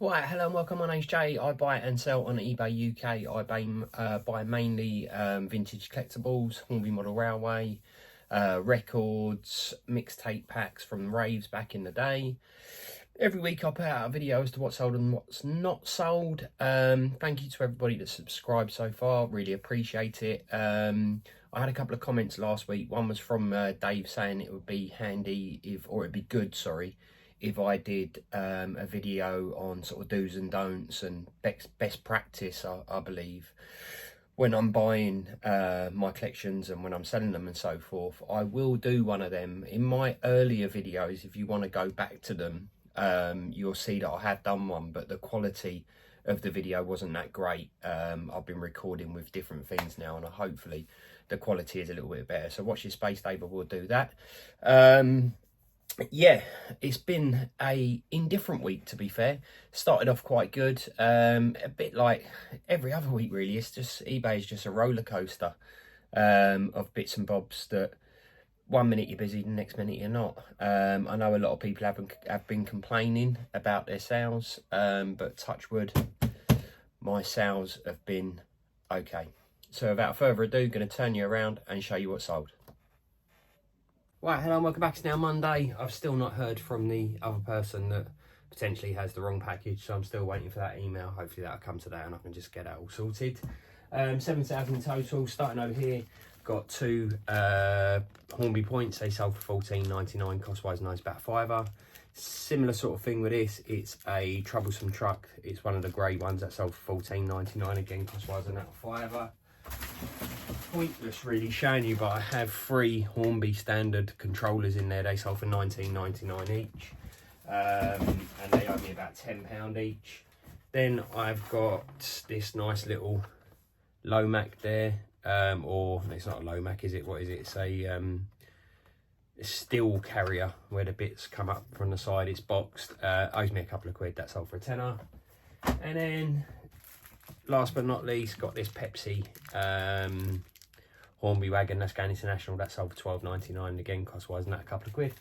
Right, hello and welcome. My name's Jay. I buy and sell on eBay UK. I buy mainly vintage collectibles, Hornby Model Railway, records, mixtape packs from raves back in the day. Every week I put out a video as to what's sold and what's not sold. Thank you to everybody that subscribed so far. Really appreciate it. I had a couple of comments last week. One was from Dave saying it would be handy it'd be good, sorry, if I did a video on sort of do's and don'ts and best practice, I believe, when I'm buying my collections and when I'm selling them and so forth. I will do one of them. In my earlier videos, if you want to go back to them, you'll see that I have done one, but the quality of the video wasn't that great. I've been recording with different things now, and hopefully the quality is a little bit better. So watch your space, Dave. I will do that. Yeah, it's been a indifferent week, to be fair. Started off quite good, a bit like every other week really. It's just, eBay is just a roller coaster of bits and bobs that one minute you're busy, the next minute you're not. I know a lot of people have been complaining about their sales, but touch wood, my sales have been okay. So without further ado, going to turn you around and show you what's sold. Right, hello and welcome back. It's now Monday. I've still not heard from the other person that potentially has the wrong package, so I'm still waiting for that email. Hopefully that'll come today and I can just get that all sorted. 7,000 in total. Starting over here, got two Hornby points. They sold for $14.99. Cost-wise, nice, about $5. Similar sort of thing with this. It's a troublesome truck. It's one of the grey ones that sold for $14.99. Again, cost-wise, another $5. Pointless really showing you, but I have three Hornby standard controllers in there. They sold for $19.99 each, and they owe me about £10 each. Then I've got this nice little Lomac there, or it's not a Lomac, is it? What is it? It's a steel carrier where the bits come up from the side. It's boxed. Owes me a couple of quid. That sold for £10. And then last but not least, got this Pepsi Hornby wagon that's going international. That sold for $12.99. Again, cost-wise, and that a couple of quid.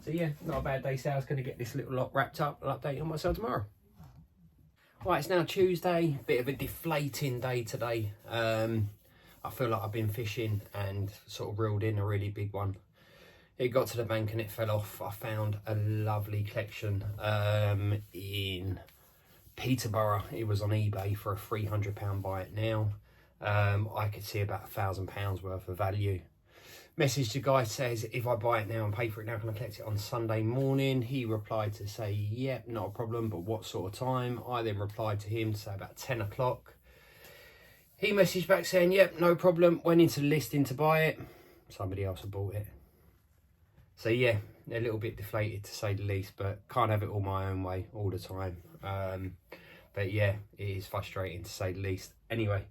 So yeah, not a bad day sales. Going to get this little lot wrapped up. I'll update you on myself tomorrow. Right, it's now Tuesday. Bit of a deflating day today. I feel like I've been fishing and sort of reeled in a really big one. It got to the bank and it fell off. I found a lovely collection in Peterborough. It was on eBay for a £300 buy it now. I could see about £1,000 worth of value. Message the guy says, if I buy it now and pay for it now, can I collect it on Sunday morning? He replied to say, yep, not a problem, but what sort of time? I then replied to him to say about 10 o'clock. He messaged back saying, yep, no problem. Went into the listing to buy it. Somebody else had bought it. So yeah, a little bit deflated to say the least, but can't have it all my own way all the time. But yeah, it is frustrating to say the least. Anyway,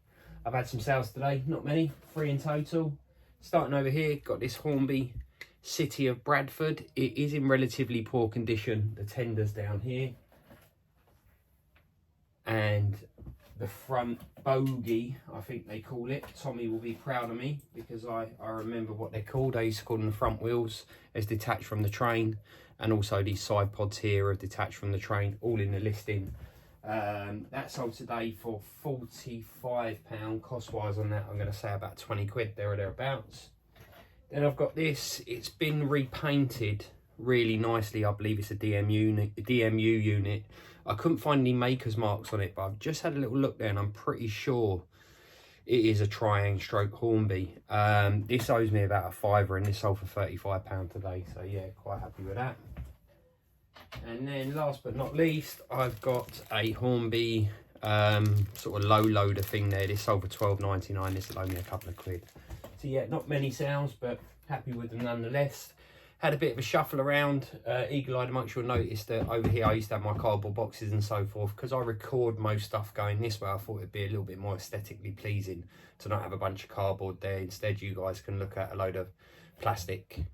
I've had some sales today, not many, 3 in total. Starting over here, got this Hornby City of Bradford. It is in relatively poor condition. The tender's down here. And the front bogey, I think they call it. Tommy will be proud of me because I remember what they're called. I used to call them the front wheels, as detached from the train. And also these side pods here are detached from the train, all in the listing. That sold today for £45. Cost-wise on that, I'm going to say about 20 quid, there or thereabouts. Then I've got this. It's been repainted really nicely. I believe it's a DMU unit. I couldn't find any maker's marks on it, but I've just had a little look there and I'm pretty sure it is a Triangle stroke Hornby. This owes me about a £5 and this sold for £35 today. So yeah, quite happy with that. And then last but not least, I've got a Hornby sort of low loader thing there. This sold for £12.99. This will owe me a couple of quid. So yeah, not many sales, but happy with them nonetheless. Had a bit of a shuffle around. Eagle-eyed amongst you will notice that over here I used to have my cardboard boxes and so forth. Because I record most stuff going this way, I thought it'd be a little bit more aesthetically pleasing to not have a bunch of cardboard there. Instead, you guys can look at a load of plastic.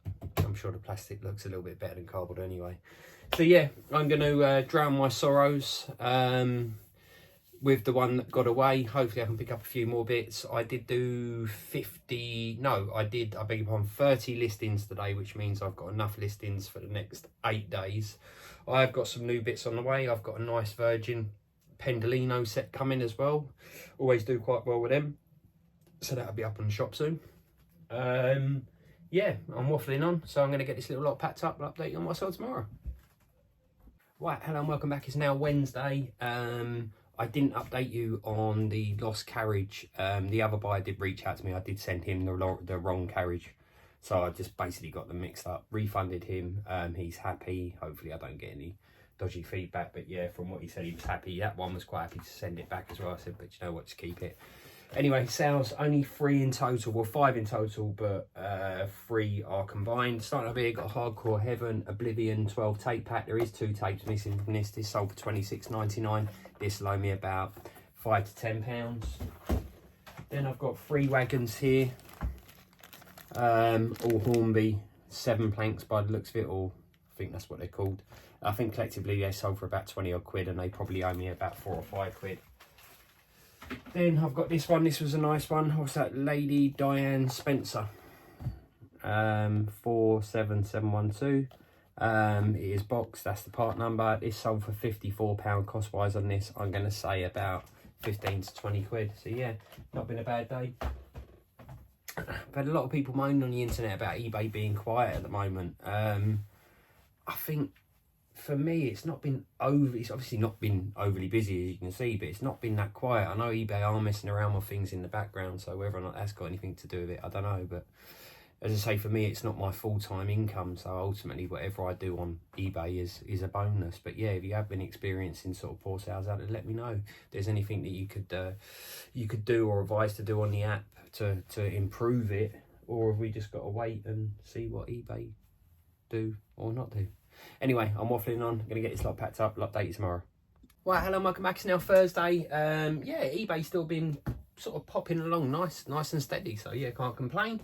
I'm sure the plastic looks a little bit better than cardboard anyway. So yeah, I'm going to drown my sorrows with the one that got away. Hopefully I can pick up a few more bits. I did do 30 listings today, which means I've got enough listings for the next 8 days I've got some new bits on the way. I've got a nice Virgin Pendolino set coming as well. Always do quite well with them. So that'll be up on the shop soon. Yeah, I'm waffling on. So I'm going to get this little lot packed up and update you on what I sell tomorrow. Right, hello and welcome back. It's now Wednesday. I didn't update you on the lost carriage. The other buyer did reach out to me. I did send him the wrong carriage. So I just basically got them mixed up, refunded him. He's happy. Hopefully I don't get any dodgy feedback. But yeah, from what he said, he was happy. That one was quite happy to send it back as well. I said, but you know what, just keep it. Anyway, sales only 3 in total. Well, 5 in total, but 3 are combined. Starting up here, got Hardcore Heaven, Oblivion 12 tape pack. There is 2 tapes missing from this. This sold for £26.99. This will owe me about £5 to £10. Then I've got 3 wagons here. All Hornby 7 planks by the looks of it, or I think that's what they're called. I think collectively they sold for about 20 odd quid, and they probably owe me about 4 or 5 quid. Then I've got this one. This was a nice one. What's that? Lady Diane Spencer. 47712. It is boxed. That's the part number. This sold for £54 cost wise on this. I'm going to say about 15 to 20 quid. So yeah, not been a bad day. I've had a lot of people moaning on the internet about eBay being quiet at the moment. I think for me, it's obviously not been overly busy, as you can see, but it's not been that quiet. I know eBay are messing around with things in the background, so whether or not that's got anything to do with it, I don't know. But as I say, for me, it's not my full-time income, so ultimately whatever I do on eBay is a bonus. But yeah, if you have been experiencing sort of poor sales out there, let me know if there's anything that you could do or advise to do on the app to improve it, or if we just got to wait and see what eBay do or not do. Anyway, I'm waffling on. I'm going to get this lot packed up. I'll update you tomorrow. Right, hello, welcome back. It's now Thursday. Yeah, eBay's still been sort of popping along nice and steady. So yeah, can't complain.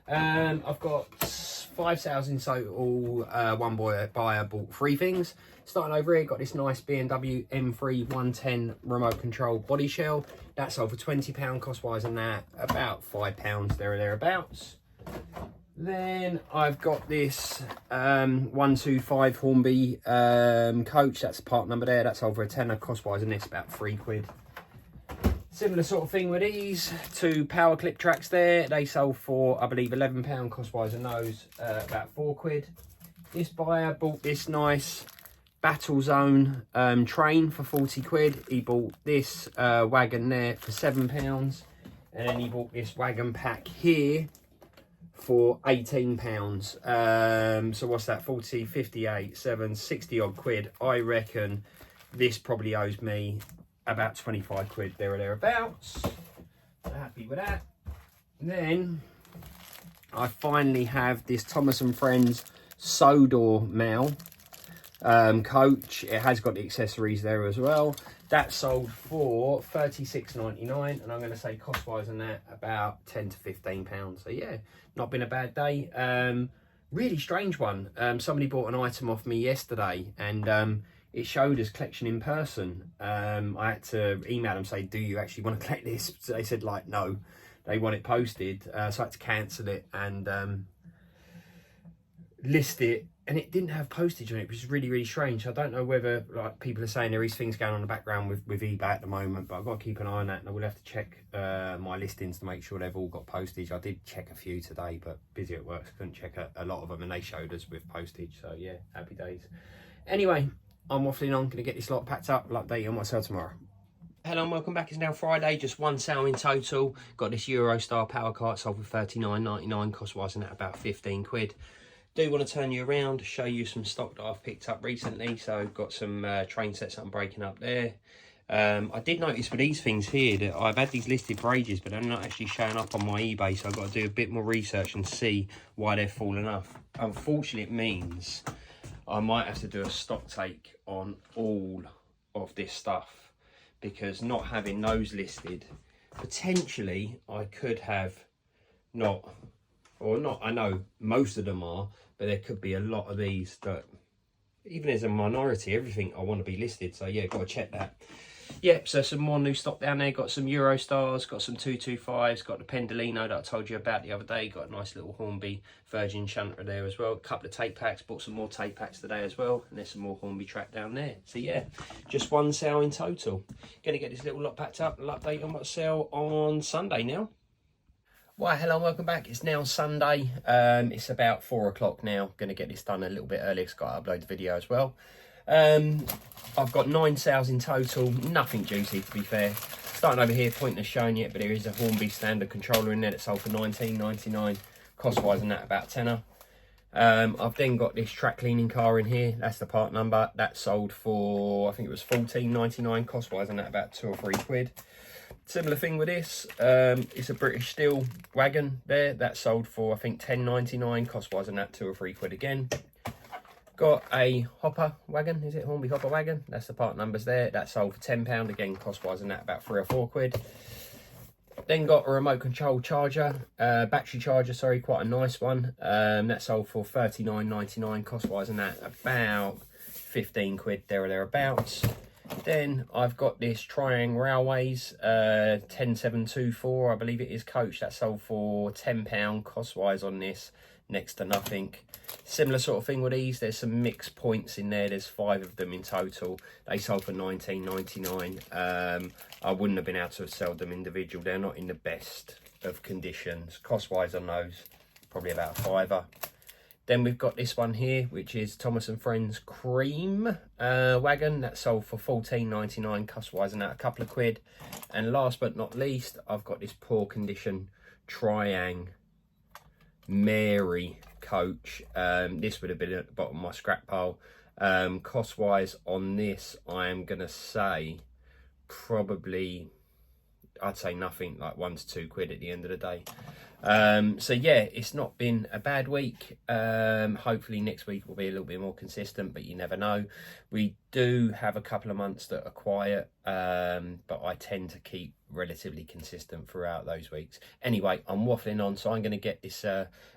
I've got 5 sales in total. One buyer bought 3 things. Starting over here, got this nice BMW M3 110 remote control body shell. That sold for £20 cost wise, and that about £5 there or thereabouts. Then I've got this 125 Hornby coach. That's the part number there. That's over a tenner cost wise, and this about 3 quid. Similar sort of thing with these 2 power clip tracks there. They sold for, I believe, £11 cost wise, and those about 4 quid. This buyer bought this nice Battle Zone train for 40 quid. He bought this wagon there for £7, and then he bought this wagon pack here for £18. So what's that? 40, 58, 7, 60 odd quid. I reckon this probably owes me about 25 quid there or thereabouts. So happy with that. Then I finally have this Thomas and Friends Sodor Mail coach. It has got the accessories there as well. That sold for £36.99, and I'm going to say cost wise on that about £10 to £15. So yeah, not been a bad day. Really strange one. Somebody bought an item off me yesterday, and it showed as collection in person. I had to email them, say, do you actually want to collect this? So they said like no, they want it posted. So I had to cancel it and list it, and it didn't have postage on it, which is really strange. I don't know whether, like, people are saying there is things going on in the background with eBay at the moment, but I've got to keep an eye on that, and I will have to check my listings to make sure they've all got postage. I did check a few today, but busy at work, so couldn't check a lot of them, and they showed us with postage. So yeah, happy days. Anyway, I'm waffling on, going to get this lot packed up. I'll update you on what I sell tomorrow. Hello and welcome back. It's now Friday, just 1 sale in total. Got this Eurostar power cart, sold for £39.99, cost wise, and at about 15 quid. Do want to turn you around, show you some stock that I've picked up recently. So got some train sets that I'm breaking up there. I did notice for these things here that I've had these listed for ages, but they're not actually showing up on my eBay, so I've got to do a bit more research and see why they're falling off. Unfortunately, it means I might have to do a stock take on all of this stuff, because not having those listed, potentially I could have I know most of them are, but there could be a lot of these that, even as a minority, everything I want to be listed. So yeah, got to check that. Yep, so some more new stock down there. Got some Eurostars, got some 225s, got the Pendolino that I told you about the other day. Got a nice little Hornby Virgin Shunter there as well. A couple of tape packs, bought some more tape packs today as well. And there's some more Hornby track down there. So yeah, just one sale in total. Gonna get this little lot packed up and update on what's sale on Sunday now. Well, hello and welcome back. It's now Sunday. It's about 4 o'clock now. Gonna get this done a little bit early. It's got to upload the video as well. I've got 9 sales in total, nothing juicy to be fair. Starting over here, pointless showing yet, but there is a Hornby standard controller in there that sold for $19.99, cost wise and that about tenner. I've then got this track cleaning car in here, that's the part number, that sold for, I think it was $14.99, cost wise and that about 2 or 3 quid. Similar thing with this, it's a British Steel wagon there, that sold for I think $10.99, cost wise and that 2 or 3 quid again. Got a hopper wagon, is it Hornby hopper wagon? That's the part numbers there. That sold for £10, again cost wise and that about 3 or 4 quid. Then got a remote control charger, battery charger, sorry, quite a nice one. That sold for $39.99, cost wise and that about 15 quid there or thereabouts. Then I've got this Triangle Railways 10724, I believe it is coach. That sold for £10, cost wise on this next to nothing. Similar sort of thing with these, there's some mixed points in there, there's 5 of them in total. They sold for $19.99. I wouldn't have been able to have sold them individual, they're not in the best of conditions. Cost wise on those, probably about a £5. Then we've got this one here, which is Thomas & Friends cream wagon. That sold for $14.99, cost wise and that a couple of quid. And last but not least, I've got this poor condition Triangle Mary coach. This would have been at the bottom of my scrap pile. Cost wise on this, I am gonna say probably, I'd say nothing, like 1 to 2 quid at the end of the day. So yeah, it's not been a bad week. Hopefully next week will be a little bit more consistent, but you never know. We do have a couple of months that are quiet, but I tend to keep relatively consistent throughout those weeks. Anyway, I'm waffling on, so I'm going to get this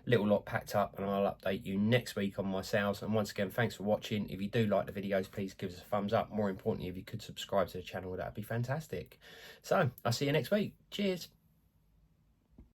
little lot packed up and I'll update you next week on my sales. And once again, thanks for watching. If you do like the videos, please give us a thumbs up. More importantly, if you could subscribe to the channel, that'd be fantastic. So I'll see you next week. Cheers.